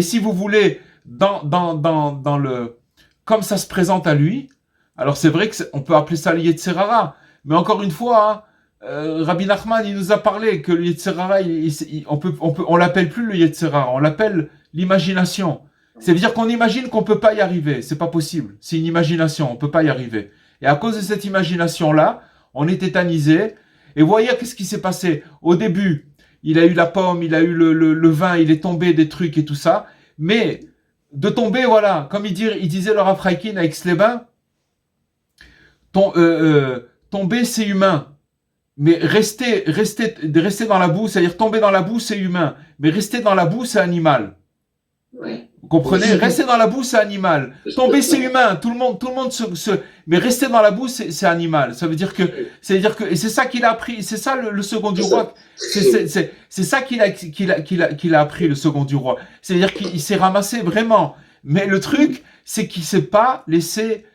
si vous voulez, comme ça se présente à lui, alors c'est vrai qu'on peut appeler ça le Yetzirara. Mais encore une fois, Rabbi Nachman, il nous a parlé que le Yetzirara, on l'appelle plus le Yetzirara, on l'appelle l'imagination. C'est-à-dire qu'on imagine qu'on peut pas y arriver, c'est pas possible. C'est une imagination, on peut pas y arriver. Et à cause de cette imagination-là, on est tétanisé. Et voyez qu'est-ce qui s'est passé. Au début, il a eu la pomme, il a eu le vin, il est tombé des trucs et tout ça. Mais de tomber, voilà, comme il disait le Rav Freikin avec Slebin, tomber c'est humain. Mais rester dans la boue, c'est-à-dire tomber dans la boue, c'est humain. Mais rester dans la boue, c'est animal. Ouais. Vous comprenez? Rester dans la boue, c'est animal. Tomber, c'est humain. Tout le monde mais rester dans la boue, c'est animal. Ça veut dire que, et c'est ça qu'il a appris. C'est ça le second du roi. C'est ça qu'il a appris, le second du roi. C'est-à-dire qu'il s'est ramassé vraiment. Mais le truc, c'est qu'il s'est pas laissé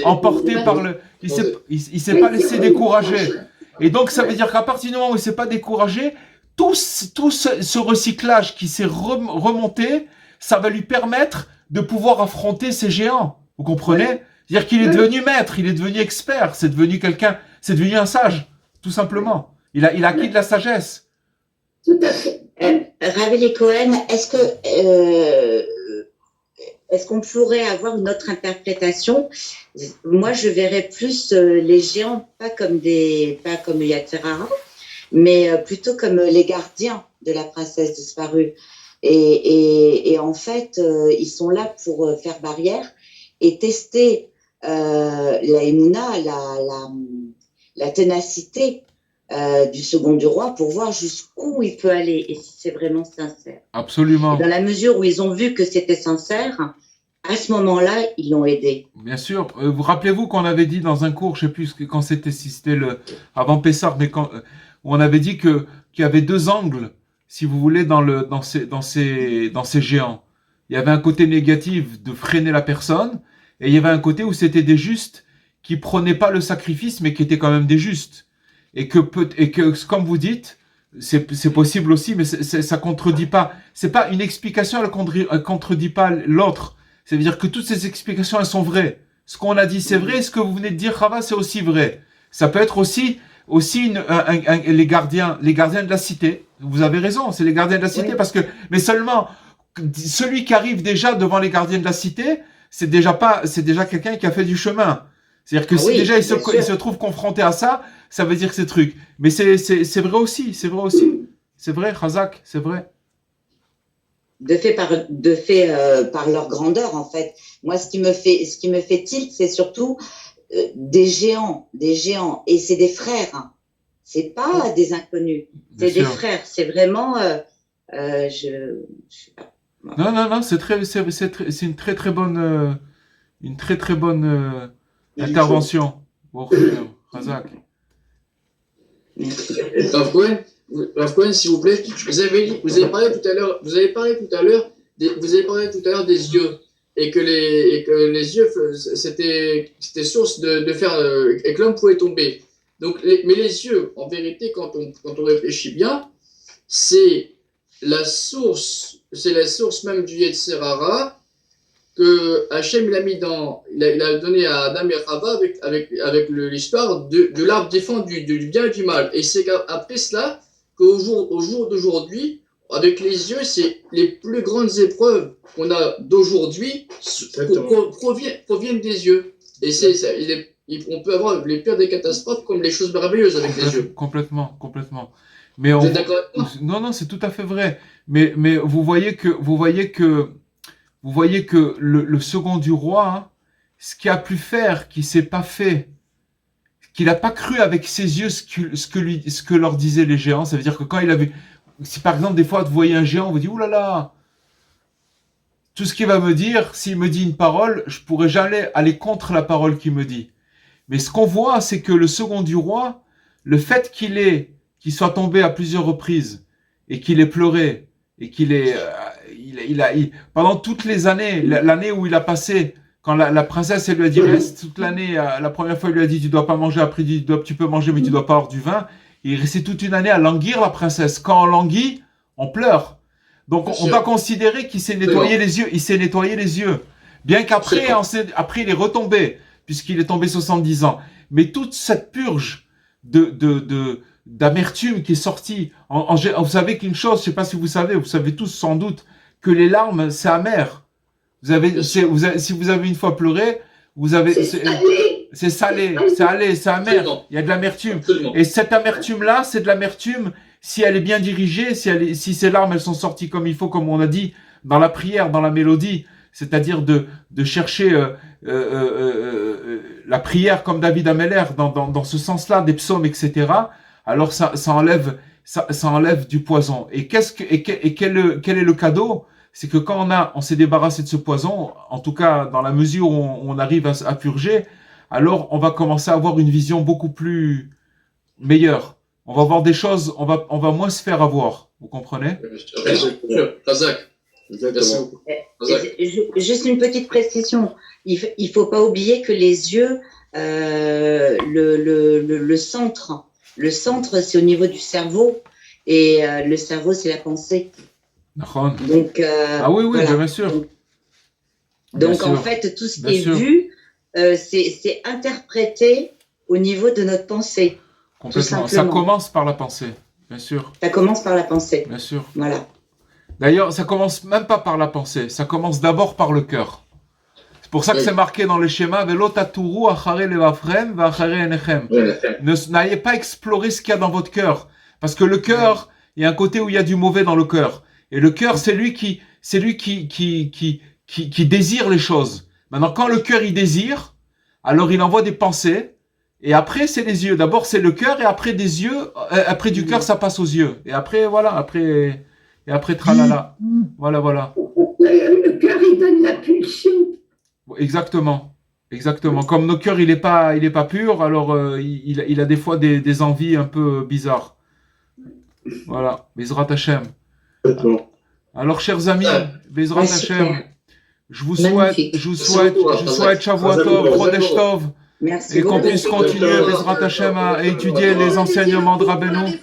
emporter par il s'est pas laissé décourager. Et donc, ça veut dire qu'à partir du moment où il s'est pas découragé, tout ce recyclage qui s'est remonté, ça va lui permettre de pouvoir affronter ces géants. Vous comprenez? C'est-à-dire qu'il est devenu maître, il est devenu expert, c'est devenu un sage, tout simplement. Il a acquis de la sagesse. Tout à fait. Rav Cohen, est-ce qu'on pourrait avoir une autre interprétation? Moi, je verrais plus les géants pas comme le Yetzirara, mais plutôt comme les gardiens de la princesse disparue. Et en fait, ils sont là pour faire barrière et tester la émouna, la ténacité du second du roi pour voir jusqu'où il peut aller et si c'est vraiment sincère. Absolument. Et dans la mesure où ils ont vu que c'était sincère, à ce moment-là, ils l'ont aidé. Bien sûr. Vous rappelez-vous qu'on avait dit dans un cours, je sais plus quand c'était, si c'était avant Pessah, mais où on avait dit qu'il y avait deux angles, si vous voulez, dans ces géants. Il y avait un côté négatif de freiner la personne, et il y avait un côté où c'était des justes qui prenaient pas le sacrifice, mais qui étaient quand même des justes. Et que comme vous dites, c'est possible aussi, mais ça contredit pas. C'est pas une explication, elle contredit pas l'autre. C'est-à-dire que toutes ces explications, elles sont vraies. Ce qu'on a dit, c'est vrai. Ce que vous venez de dire, Chava, c'est aussi vrai. Ça peut être aussi les gardiens de la cité. Vous avez raison, c'est les gardiens de la cité, parce que, mais seulement, celui qui arrive déjà devant les gardiens de la cité, c'est déjà quelqu'un qui a fait du chemin. C'est-à-dire que si déjà il se trouve confronté à ça, ça veut dire que c'est truc. Mais c'est vrai aussi, c'est vrai aussi. C'est vrai, Chazak, c'est vrai. De fait par leur grandeur, en fait. Moi, ce qui me fait tilt, c'est surtout des géants, et c'est des frères. Hein. C'est pas des inconnus, c'est des frères. C'est vraiment, je sais pas. Non, c'est une très très bonne, intervention. Bon, Razak. Rav Cohen, s'il vous plaît, vous avez parlé tout à l'heure des yeux et que les yeux c'était source de faire et que l'homme pouvait tomber. Donc, mais les yeux, en vérité, quand on réfléchit bien, c'est la source même du Yetzer Hara que Hachem il a donné à Adam et Chava avec l'histoire de l'arbre défendu, du bien et du mal. Et c'est qu'après cela, au jour d'aujourd'hui, avec les yeux, c'est les plus grandes épreuves qu'on a d'aujourd'hui proviennent des yeux. Et on peut avoir les pires des catastrophes comme les choses merveilleuses avec les yeux. Complètement. Mais Vous êtes d'accord avec moi? non, c'est tout à fait vrai. Mais vous voyez que le second du roi, hein, ce qu'il a pu faire, qu'il s'est pas fait, qu'il n'a pas cru avec ses yeux ce que leur disaient les géants. Ça veut dire que quand il a vu, si par exemple des fois vous voyez un géant, vous dites oulala, tout ce qu'il va me dire, s'il me dit une parole, je pourrais jamais aller contre la parole qu'il me dit. Mais ce qu'on voit, c'est que le second du roi, le fait qu'il soit tombé à plusieurs reprises et qu'il ait pleuré et pendant toutes les années, l'année où il a passé, quand la princesse elle lui a dit reste toute l'année, la première fois il lui a dit tu dois pas manger, après il dit tu peux manger mais tu dois pas avoir du vin. Il est resté toute une année à languir la princesse. Quand on languit, on pleure. Donc on doit considérer qu'il s'est nettoyé les yeux. Il s'est nettoyé les yeux. Bien qu'après, après il est retombé, puisqu'il est tombé 70 ans. Mais toute cette purge d'amertume qui est sortie. Vous savez qu'une chose, je sais pas si vous savez tous sans doute, que les larmes, c'est amer. Si vous avez une fois pleuré, c'est salé, c'est amer. Il y a de l'amertume. Et cette amertume-là, c'est de l'amertume si elle est bien dirigée, si ces larmes, elles sont sorties comme il faut, comme on a dit, dans la prière, dans la mélodie, c'est-à-dire de chercher la prière comme David Ameller, dans ce sens-là, des psaumes, etc. Alors ça enlève du poison. Et quel est le cadeau? C'est que quand on s'est débarrassé de ce poison, en tout cas dans la mesure où on arrive à purger, alors on va commencer à avoir une vision beaucoup plus meilleure. On va voir des choses, on va moins se faire avoir. Vous comprenez? Razak. Juste une petite précision. Il faut pas oublier que les yeux, le centre, c'est au niveau du cerveau et le cerveau, c'est la pensée. Donc, oui, voilà. bien sûr. Donc en fait, tout ce qui est vu, c'est interprété au niveau de notre pensée. Complètement. Ça commence par la pensée, bien sûr. Ça commence par la pensée. Bien sûr. Voilà. D'ailleurs, ça commence même pas par la pensée, ça commence d'abord par le cœur. C'est pour ça que c'est marqué dans le schéma n'ayez pas exploré ce qu'il y a dans votre cœur, parce que le cœur, il y a un côté où il y a du mauvais dans le cœur, et le cœur, c'est lui qui désire les choses. Maintenant, quand le cœur il désire, alors il envoie des pensées, et après c'est les yeux. D'abord c'est le cœur, et après des yeux, après du cœur ça passe aux yeux, et après voilà, après tralala. Voilà. Le cœur, il donne la pulsion. Exactement. Comme notre cœur, il est pas pur, alors il a des fois des envies un peu bizarres. Voilà. Bezrat Hashem. Alors, chers amis, Bezrat Hashem, je vous souhaite Shavuot Tov, Chodesh Tov, et qu'on puisse continuer, Bezrat Hashem, à étudier les enseignements de Rabbeinu.